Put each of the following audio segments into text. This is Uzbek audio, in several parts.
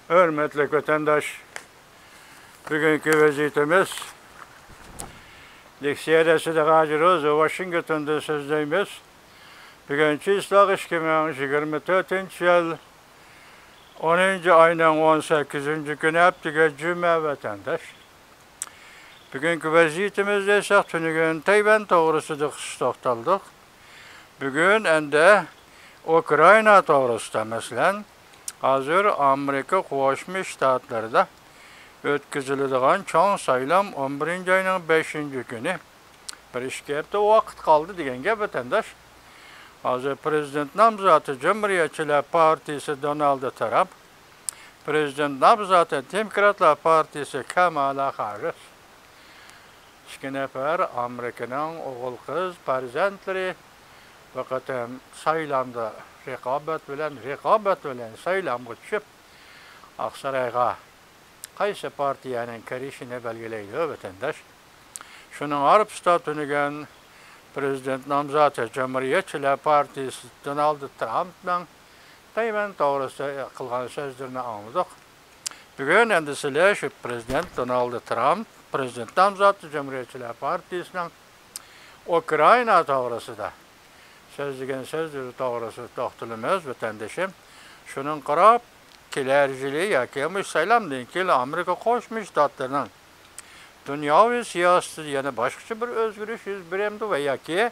Hürmetli vatandaş, bugünkü vaziyetimiz Leksiyadasıda gajırız, Washington'da sözleyimiz. Bugünkü İslaq 2024 yıl 10. ayının 18. günü heptige cüme vatandaş. Bugünkü vaziyetimizde ise tünügün Tayvan doğrusuda toxtaldık. Bugün ende Ukrayna doğrusuda mesela hazır Amerika Qo'shma Shtatlarida o'tkaziladigan cho'ng saylam 11 ayning 5 günü. Bir ishga vaqt qoldi degan gap vatandaş. Hozir prezident nomzodi Cumhuriyetçiler Partisi Donald Trump, prezident nomzodi Demokratlar Partisi Kamala Harris. İki nefer Amerika'nın oğul kız farzandlari fakat saylamda rekabet bilen saylamga tushib Aqsarayga qaysi partiyaning kirishini belgilaydi vatandaş. Şunun arpısta tünügen prezident nomzodi Cumhuriyetçiler Partisi Donald Trump'ның Tayvan to'g'risida qilgan so'zlarini angladik. Bugün endisiyle şu prezident Donald Trump, prezident nomzodi Cumhuriyetçiler Partisi'nin Ukrayna to'g'risida sözlügen sözleri doğrusu toxtalımız vatandaşım. Şunun qarab kelerciliği yakimiş saylamdan keli Amerika Qo'shma Shtatlarının dünyaviy siyosatda yana boshqacha bir o'zgarish yuz berdi ve yaki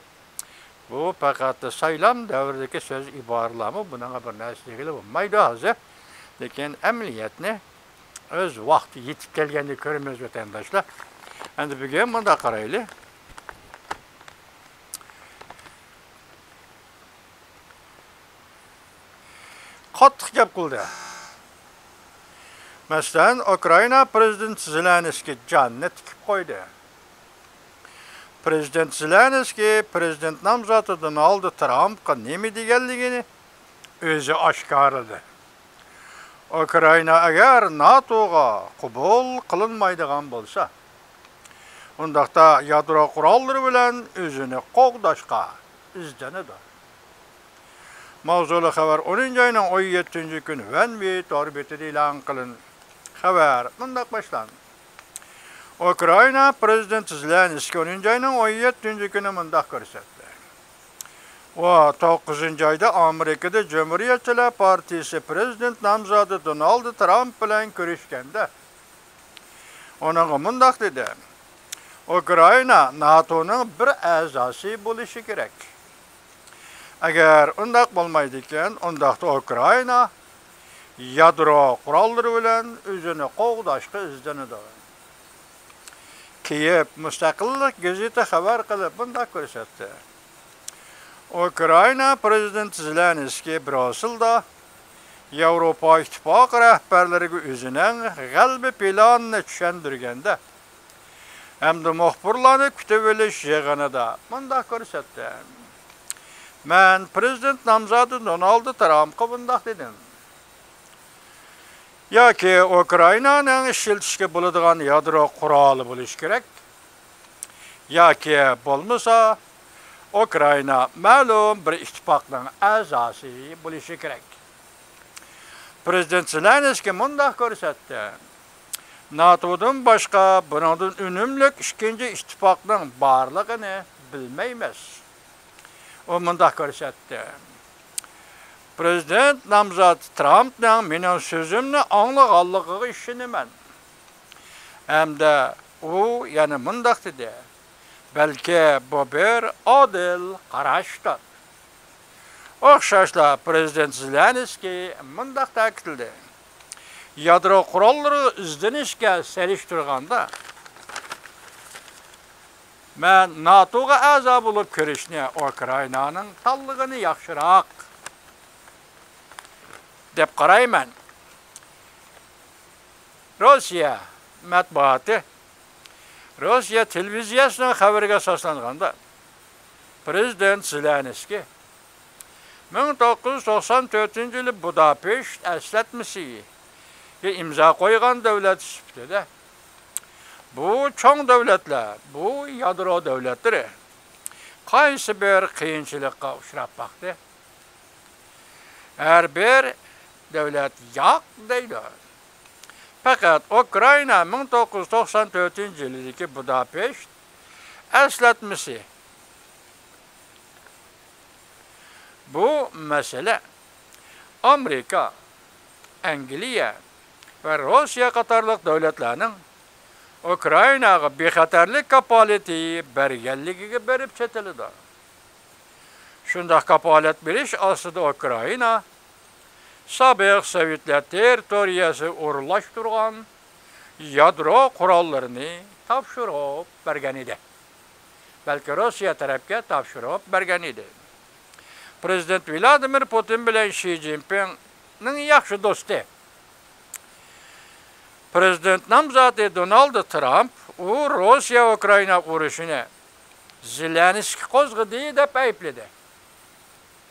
bu faqat saylam davridagi so'z iboralarmi bunaqa bir narsaga bo'lmaydi hozir. Lekin amaliyotni o'z vaqti yetib kelganini ko'ramiz vatandaşlar. Endi bugun bunda qaraylik. Qattiq gap qildi. Masalan, Ukrayna prezidenti Zelenskiy jonni tikib qo'ydi. Prezident Zelenskiy prezident nomzodi Donald Trumpga nima deganligini o'zi oshkorladi. Ukrayna agar NATOga qabul qilinmaydigan bo'lsa, undaqda yadro qurollari bilan o'zini qo'g'dashga izlanadi. Mavzulu xabar 10. ayının 17. günü Venvi torbeti ilan kılın. Xabar bundak başlandı. Ukrayna prezidenti Zelenskiy 10. ayının 17. günü bundak görsetdi. O 9. ayda Amerika'da Cumhuriyetçiler Partisi prezident nomzodi Donald Trump bilan görüşkende ona bundak dedi. Ukrayna NATO'nun bir a'zosi bo'lishi kerak. Eğer undaq bo'lmaydigan, undaqda Ukrayna yadro qurollari bilan o'zini qo'g'dashga izlanadi. Kiev Mustaqillik gazeta xabar qilib bunday ko'rsatdi. Ukrayna prezidenti Zelenskiy Bruselda Yevropa İttifaqı rahbarlariga o'zining g'albi planini tushuntirganda hamda muxbirlarni kutib olish yig'inida bunday ko'rsatdi. Ben prezident nomzodi Donald Trump'a bundak dedim. Ya ki Ukrayna'nın işletişke buladigan yadro quroli bo'lishi kerak. Ya ki bo'lmasa Ukrayna ma'lum bir ittifoqning a'zosi bo'lishi kerak. Prezident Zelenskiy bundak ko'rsatdi. NATO'dan boshqa bundan unumli ikkinchi ittifoqning borligini bilmaymiz. O mundaq ko'rsatdi. Prezident nomzodi Trump'ning mening so'zimni anglaganligiga ishonaman. Hamda u yana mundaq dedi. Balki bu bir adil qarashdir. O'xshashla prezident Zelenskiy mundaq ta'kidladi. Yadro qurollari izlanishga selishtirganda ben NATO'ga a'zo bo'lib kirishni Ukraynaning tanligini yaxshiroq deb qarayman. Rossiya matbuoti Rossiya televiziyasining xabariga asoslanganda prezident Zelenskiy 1994 yılı Budapest eslatmasiga imzo qo'ygan davlat sifatida bu çoğ devletler, bu yadro devletleri qaysi bir qiyinchilikqa uchrab baqdi. Her bir devlet yo'q deydi. Fakat Ukrayna 1994-yildagi Budapest eslatmasi. Bu mesele Amerika, Angliya ve Rusya qatarlıq dövlətlərinin Ukraynaga bexatarlik kapaleti bergenligiga berip çetildi. Şunda kapalet beriş aslında Ukrayna Sovet Sovetler territoriyası uğurlaştırgan yadro kurallarını tapşırıp bergen idi. Belki Rusya tarafga tapşırıp bergen idi. Prezident Vladimir Putin bilen Xi Jinping'nin yaxşı dostu. Prezident namzatı Donald Trump o Rusya-Ukrayna uğraşını Zelenskiy kozgıdı dep ayıpladı.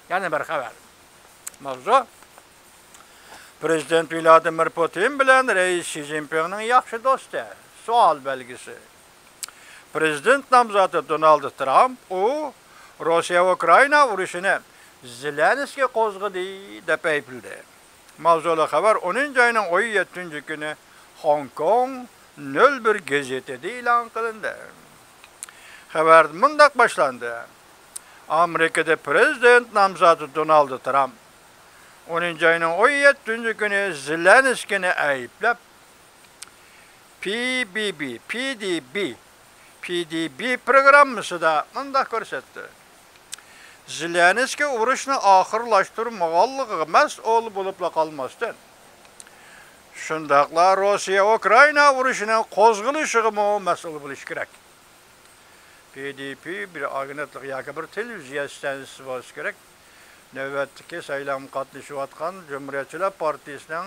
Yani bir haber. Mavzu Prezident Vladimir Putin bilen Reis Xi Jinping'nin yaxşı dostu. Sual belgisi. Prezident namzatı Donald Trump o Rusya-Ukrayna uğraşını Zelenskiy kozgıdı dep ayıpladı. Mavzulu haber 10. ayının 17. günü Hong Kong 01 gazetede ilan kılındı. Haber mındak başlandı. Amerika'da Prezident namzatı Donald Trump 10. ayının 17. günü Zelenskiy'ni ayıplap PDB programısı da mındak görsetti. Zelenskiy uğraşını ahırlaştırmağallığı məsul bulupla kalmasın. Şundaqla Rusya-Ukrayna uğraşının qozgılışığı mı məsul buluş gerek. PDP bir agentlik yoki bir televiziya stansiyasi bo'lishi kerak. Navbatdagi saylam qatnashayotgan Cumhuriyetçiler Partiyasining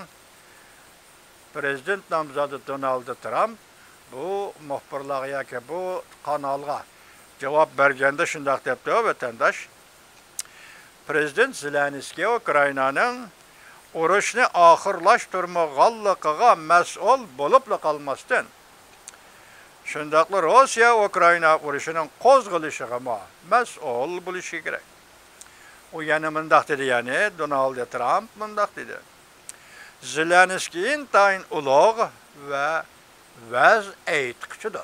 prezident nomzodi Donald Trump bu muxbirlarga yoki bu kanalga cevap berganda shundoq debdi vatandaş. Prezident Zelenskiy Ukraynaning urushni oxirlashtirmaganligiga mas'ul bo'lib qolmasdan shundaqla Rusya Ukrayna urushining qo'zg'ilishiga mas'ul bo'lishi kerak. U yana mundaq dedi, yani Donald Trump mundaq dedi. Zelenskiy intayin ulug' va vaz aytquchidir.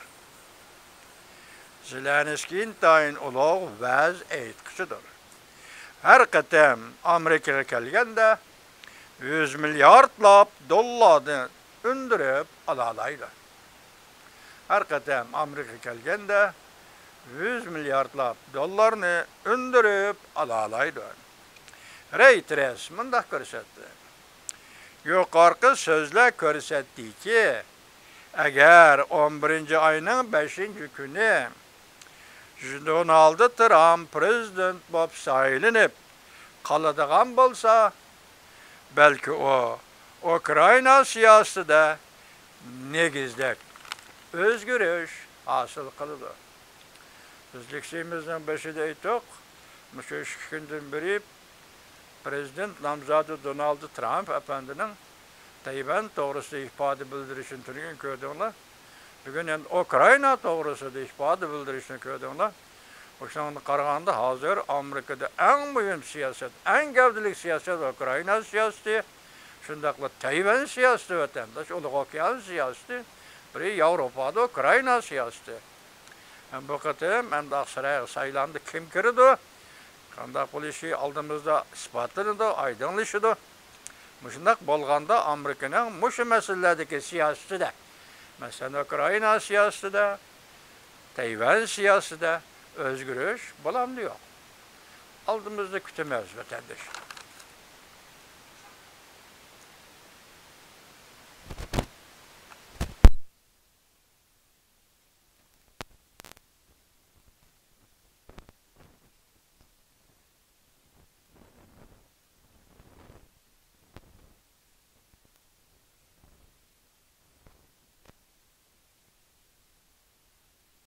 Zelenskiy intayin ulug' vaz aytquchidir. Har qatam Amerikaga kelganda 100 milyardlab dollarni undirib olalaydi. Her qatam Amerika kelganda 100 milyardlab dollarni undirib olalaydi. Reuters mundaq ko'rsatdi. Yuqorqi so'zlar ko'rsatdiki, agar 11 ayning 5 kuni Donald Trump prezident bo'lib saylanib qoladigan bo'lsa, belki o Ukrayna siyosatida negizlik özgürüş hasıl kıldı. Bizliksimizden başında aytdık, şu 2 günden beri Prezident namzatı Donald Trump efendinin Tayvan doğrusu ifade bildirişini türüyen gördüğünler. Bugün yani Ukrayna doğrusu da ifade bildirişini gördüğünler. O zaman qaraganda hazır Amerika'da en mühim siyaset, en gavdilik siyaset Ukrayna siyaseti, şundaqla Tayvan siyaseti vatandaş, Uluq Okyan siyaseti, biri Avrupa'da Ukrayna siyaseti. Hem bu qatam hem de Aksaray'a saylandı kim kirdi? Qandaq bo'lishi aldığımızda isbatlandı, aydınlaşdı. Muşundaq bolganda Amerika'nın muşu meselelerdeki siyasetide, mesela Ukrayna siyasetide, Tayvan siyasetide özgürlük bulamdı yok. Aldığımızda kütümez vatandaş.